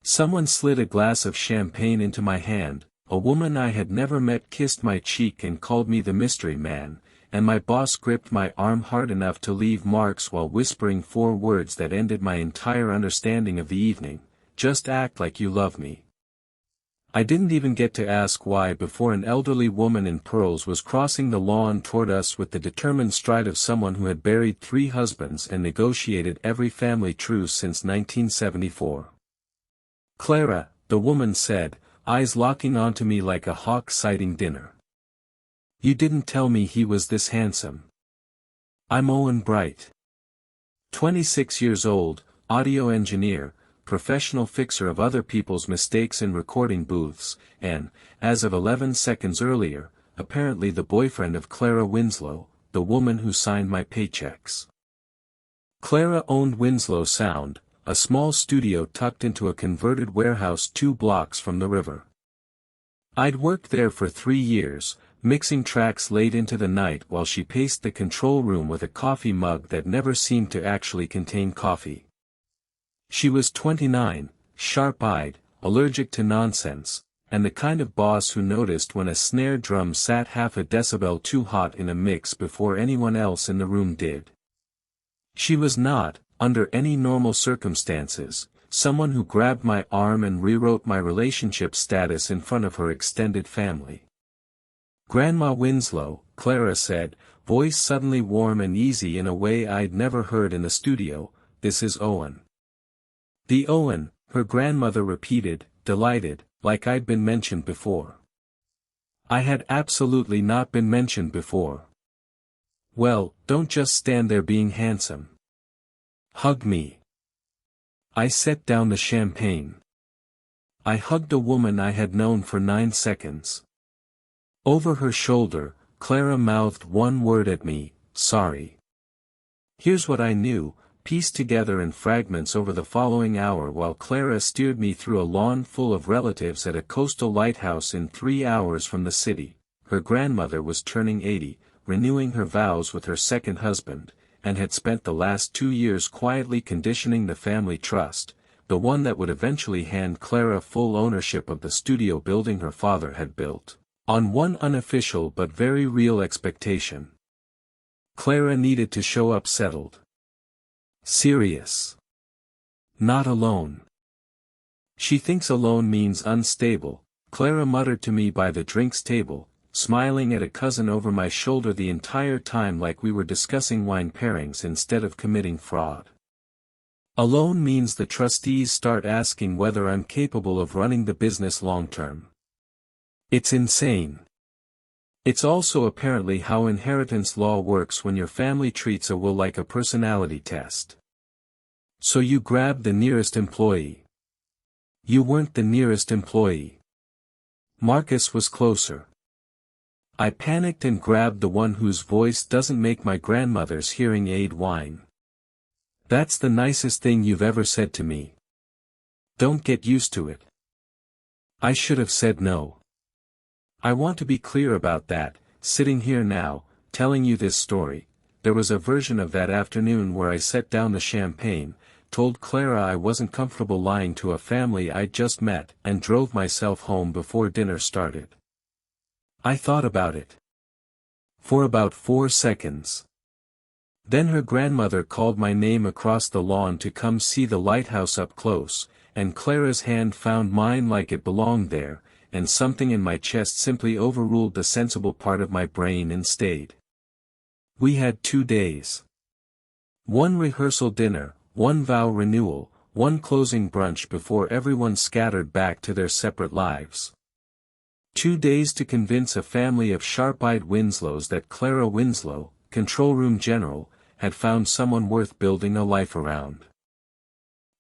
Someone slid a glass of champagne into my hand, a woman I had never met kissed my cheek and called me the mystery man, and my boss gripped my arm hard enough to leave marks while whispering 4 words that ended my entire understanding of the evening: just act like you love me. I didn't even get to ask why before an elderly woman in pearls was crossing the lawn toward us with the determined stride of someone who had buried 3 husbands and negotiated every family truce since 1974. "Clara," the woman said, eyes locking onto me like a hawk sighting dinner. "You didn't tell me he was this handsome." I'm Owen Bright. 26 years old, audio engineer, professional fixer of other people's mistakes in recording booths, and, as of 11 seconds earlier, apparently the boyfriend of Clara Winslow, the woman who signed my paychecks. Clara owned Winslow Sound, a small studio tucked into a converted warehouse 2 blocks from the river. I'd worked there for 3 years, mixing tracks late into the night while she paced the control room with a coffee mug that never seemed to actually contain coffee. She was 29, sharp-eyed, allergic to nonsense, and the kind of boss who noticed when a snare drum sat half a decibel too hot in a mix before anyone else in the room did. She was not, under any normal circumstances, someone who grabbed my arm and rewrote my relationship status in front of her extended family. "Grandma Winslow," Clara said, voice suddenly warm and easy in a way I'd never heard in the studio, "this is Owen." "The Owen," her grandmother repeated, delighted, like I'd been mentioned before. I had absolutely not been mentioned before. "Well, don't just stand there being handsome. Hug me." I set down the champagne. I hugged a woman I had known for 9 seconds. Over her shoulder, Clara mouthed one word at me: "Sorry." Here's what I knew, pieced together in fragments over the following hour while Clara steered me through a lawn full of relatives at a coastal lighthouse in 3 hours from the city. Her grandmother was turning 80, renewing her vows with her second husband, and had spent the last 2 years quietly conditioning the family trust, the one that would eventually hand Clara full ownership of the studio building her father had built, on one unofficial but very real expectation. Clara needed to show up settled. Serious. Not alone. "She thinks alone means unstable," Clara muttered to me by the drinks table, smiling at a cousin over my shoulder the entire time like we were discussing wine pairings instead of committing fraud. "Alone means the trustees start asking whether I'm capable of running the business long-term. It's insane. It's also apparently how inheritance law works when your family treats a will like a personality test. So you grabbed the nearest employee. You weren't the nearest employee. Marcus was closer." I panicked and grabbed the one whose voice doesn't make my grandmother's hearing aid whine. "That's the nicest thing you've ever said to me. Don't get used to it." I should have said no. I want to be clear about that, sitting here now, telling you this story. There was a version of that afternoon where I set down the champagne, told Clara I wasn't comfortable lying to a family I'd just met, and drove myself home before dinner started. I thought about it. For about 4 seconds. Then her grandmother called my name across the lawn to come see the lighthouse up close, and Clara's hand found mine like it belonged there, and something in my chest simply overruled the sensible part of my brain and stayed. We had 2 days. 1 rehearsal dinner, 1 vow renewal, 1 closing brunch before everyone scattered back to their separate lives. 2 days to convince a family of sharp-eyed Winslows that Clara Winslow, control room general, had found someone worth building a life around.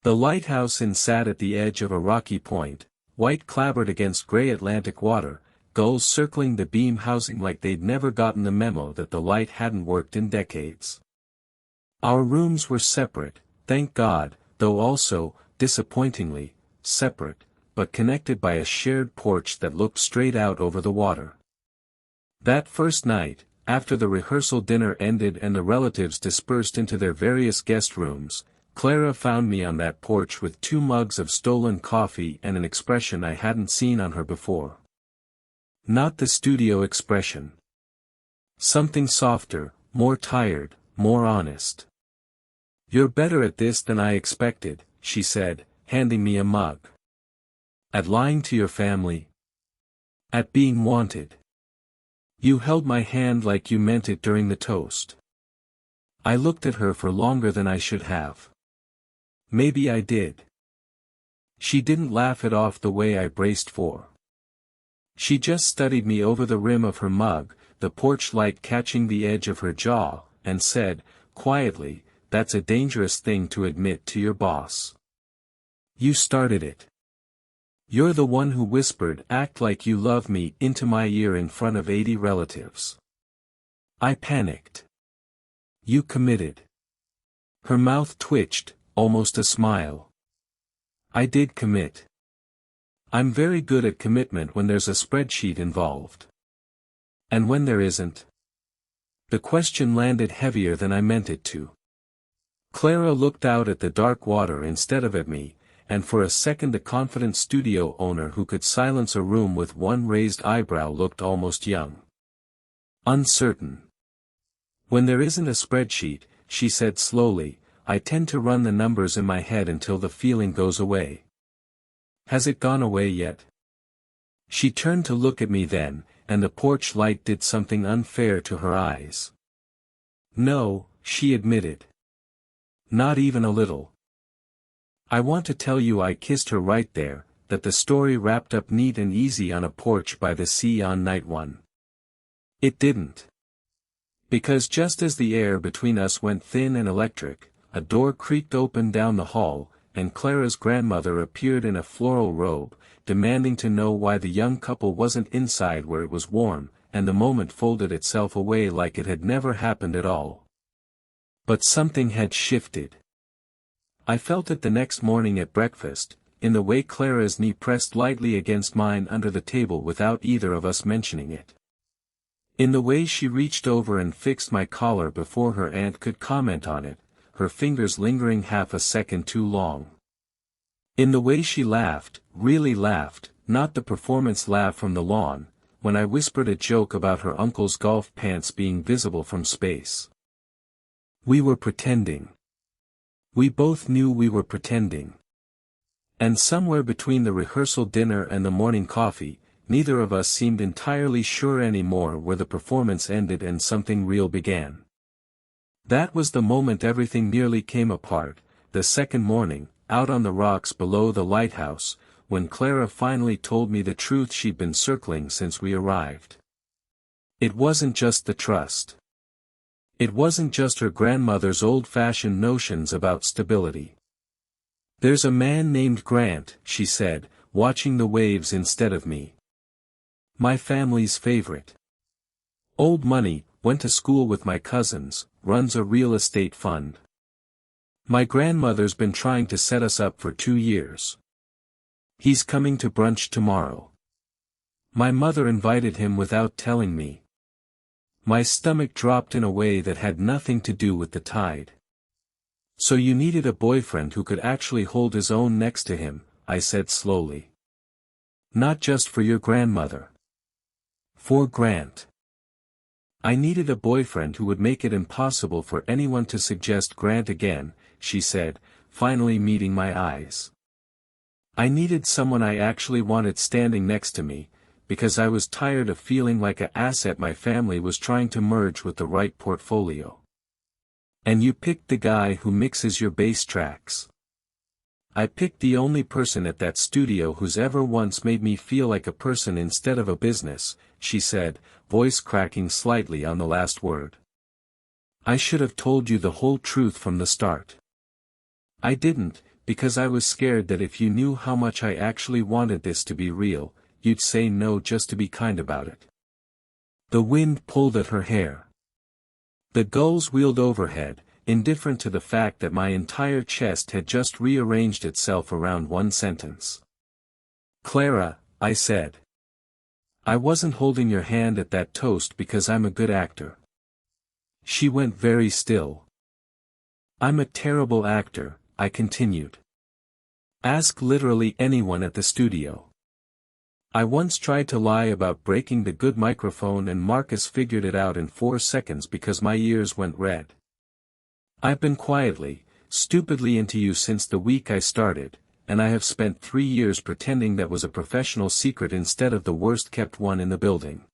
The lighthouse sat at the edge of a rocky point, white clapboard against gray Atlantic water, gulls circling the beam housing like they'd never gotten the memo that the light hadn't worked in decades. Our rooms were separate, thank God, though also, disappointingly, separate, but connected by a shared porch that looked straight out over the water. That first night, after the rehearsal dinner ended and the relatives dispersed into their various guest rooms, Clara found me on that porch with 2 mugs of stolen coffee and an expression I hadn't seen on her before. Not the studio expression. Something softer, more tired, more honest. "You're better at this than I expected," she said, handing me a mug. "At lying to your family? At being wanted? You held my hand like you meant it during the toast." I looked at her for longer than I should have. Maybe I did. She didn't laugh it off the way I braced for. She just studied me over the rim of her mug, the porch light catching the edge of her jaw, and said, quietly, "That's a dangerous thing to admit to your boss. You started it. You're the one who whispered 'act like you love me' into my ear in front of 80 relatives." I panicked. "You committed." Her mouth twitched, almost a smile. "I did commit. I'm very good at commitment when there's a spreadsheet involved. And when there isn't?" The question landed heavier than I meant it to. Clara looked out at the dark water instead of at me, and for a second the confident studio owner who could silence a room with one raised eyebrow looked almost young. Uncertain. "When there isn't a spreadsheet," she said slowly, "I tend to run the numbers in my head until the feeling goes away." "Has it gone away yet?" She turned to look at me then, and the porch light did something unfair to her eyes. "No," she admitted. "Not even a little. I want to tell you I kissed her right there, that the story wrapped up neat and easy on a porch by the sea on night 1. It didn't. Because just as the air between us went thin and electric, a door creaked open down the hall, and Clara's grandmother appeared in a floral robe, demanding to know why the young couple wasn't inside where it was warm, and the moment folded itself away like it had never happened at all. But something had shifted. I felt it the next morning at breakfast, in the way Clara's knee pressed lightly against mine under the table without either of us mentioning it. In the way she reached over and fixed my collar before her aunt could comment on it, her fingers lingering half a second too long. In the way she laughed, really laughed, not the performance laugh from the lawn, when I whispered a joke about her uncle's golf pants being visible from space. We were pretending. We both knew we were pretending. And somewhere between the rehearsal dinner and the morning coffee, neither of us seemed entirely sure anymore where the performance ended and something real began. That was the moment everything nearly came apart, the second morning, out on the rocks below the lighthouse, when Clara finally told me the truth she'd been circling since we arrived. It wasn't just the trust. It wasn't just her grandmother's old-fashioned notions about stability. "There's a man named Grant," she said, watching the waves instead of me. "My family's favorite. Old money, went to school with my cousins, runs a real estate fund. My grandmother's been trying to set us up for 2 years. He's coming to brunch tomorrow. My mother invited him without telling me." My stomach dropped in a way that had nothing to do with the tide. "So you needed a boyfriend who could actually hold his own next to him," I said slowly. "Not just for your grandmother. For Grant. I needed a boyfriend who would make it impossible for anyone to suggest Grant again," she said, finally meeting my eyes. "I needed someone I actually wanted standing next to me, because I was tired of feeling like an asset my family was trying to merge with the right portfolio. And you picked the guy who mixes your bass tracks. I picked the only person at that studio who's ever once made me feel like a person instead of a business," she said, voice cracking slightly on the last word. "I should have told you the whole truth from the start. I didn't, because I was scared that if you knew how much I actually wanted this to be real, you'd say no just to be kind about it." The wind pulled at her hair. The gulls wheeled overhead, indifferent to the fact that my entire chest had just rearranged itself around one sentence. "Clara," I said. "I wasn't holding your hand at that toast because I'm a good actor." She went very still. "I'm a terrible actor," I continued. Ask literally anyone at the studio. I once tried to lie about breaking the good microphone and Marcus figured it out in 4 seconds because my ears went red. I've been quietly, stupidly into you since the week I started, and I have spent 3 years pretending that was a professional secret instead of the worst-kept one in the building.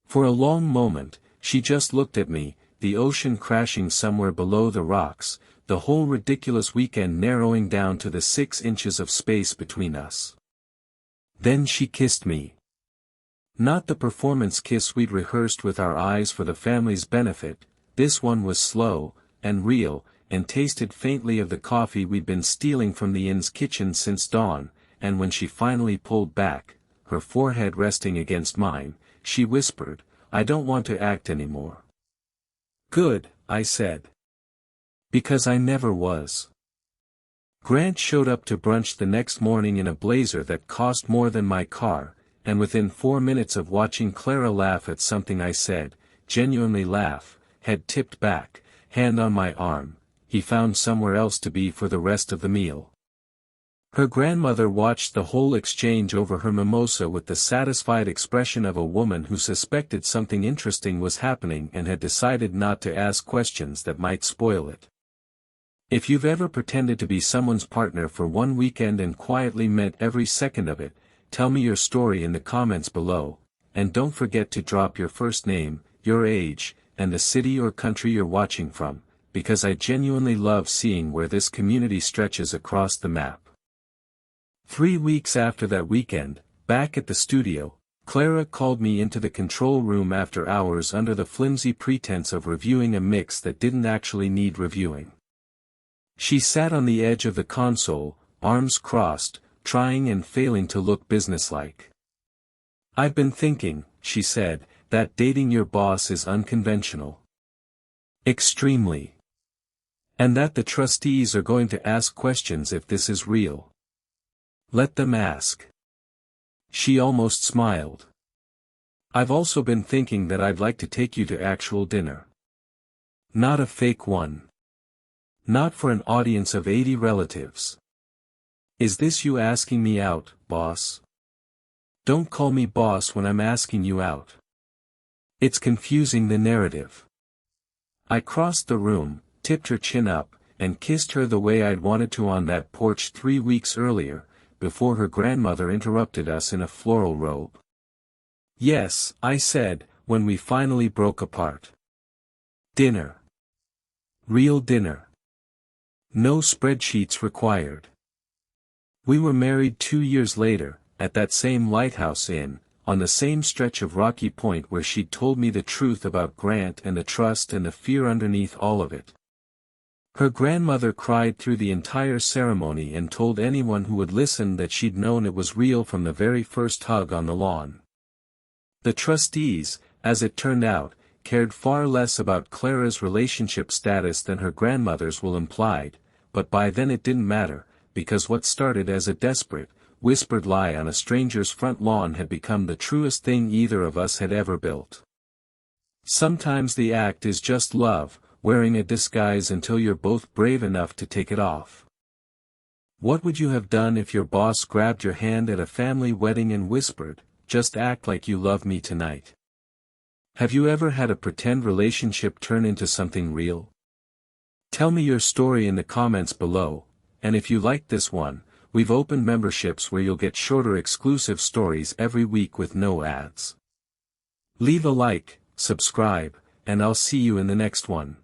For a long moment, she just looked at me, the ocean crashing somewhere below the rocks, the whole ridiculous weekend narrowing down to the 6 inches of space between us. Then she kissed me. Not the performance kiss we'd rehearsed with our eyes for the family's benefit, this one was slow, and real, and tasted faintly of the coffee we'd been stealing from the inn's kitchen since dawn, and when she finally pulled back, her forehead resting against mine, she whispered, "I don't want to act anymore." "Good," I said. Because I never was. Grant showed up to brunch the next morning in a blazer that cost more than my car, and within 4 minutes of watching Clara laugh at something I said, genuinely laugh, head tipped back, hand on my arm, he found somewhere else to be for the rest of the meal. Her grandmother watched the whole exchange over her mimosa with the satisfied expression of a woman who suspected something interesting was happening and had decided not to ask questions that might spoil it. If you've ever pretended to be someone's partner for one weekend and quietly meant every second of it, tell me your story in the comments below, and don't forget to drop your first name, your age, and the city or country you're watching from, because I genuinely love seeing where this community stretches across the map. 3 weeks after that weekend, back at the studio, Clara called me into the control room after hours under the flimsy pretense of reviewing a mix that didn't actually need reviewing. She sat on the edge of the console, arms crossed, trying and failing to look businesslike. "I've been thinking," she said, "that dating your boss is unconventional. Extremely. And that the trustees are going to ask questions if this is real. Let them ask." She almost smiled. "I've also been thinking that I'd like to take you to actual dinner. Not a fake one. Not for an audience of 80 relatives. Is this you asking me out, boss? Don't call me boss when I'm asking you out. It's confusing the narrative." I crossed the room, tipped her chin up, and kissed her the way I'd wanted to on that porch 3 weeks earlier, before her grandmother interrupted us in a floral robe. "Yes," I said, when we finally broke apart. "Dinner. Real dinner. No spreadsheets required." We were married 2 years later, at that same Lighthouse Inn, on the same stretch of rocky point where she'd told me the truth about Grant and the trust and the fear underneath all of it. Her grandmother cried through the entire ceremony and told anyone who would listen that she'd known it was real from the very first hug on the lawn. The trustees, as it turned out, cared far less about Clara's relationship status than her grandmother's will implied, but by then it didn't matter, because what started as a desperate, whispered lie on a stranger's front lawn had become the truest thing either of us had ever built. Sometimes the act is just love, wearing a disguise until you're both brave enough to take it off. What would you have done if your boss grabbed your hand at a family wedding and whispered, "Just act like you love me tonight"? Have you ever had a pretend relationship turn into something real? Tell me your story in the comments below, and if you like this one, we've opened memberships where you'll get shorter exclusive stories every week with no ads. Leave a like, subscribe, and I'll see you in the next one.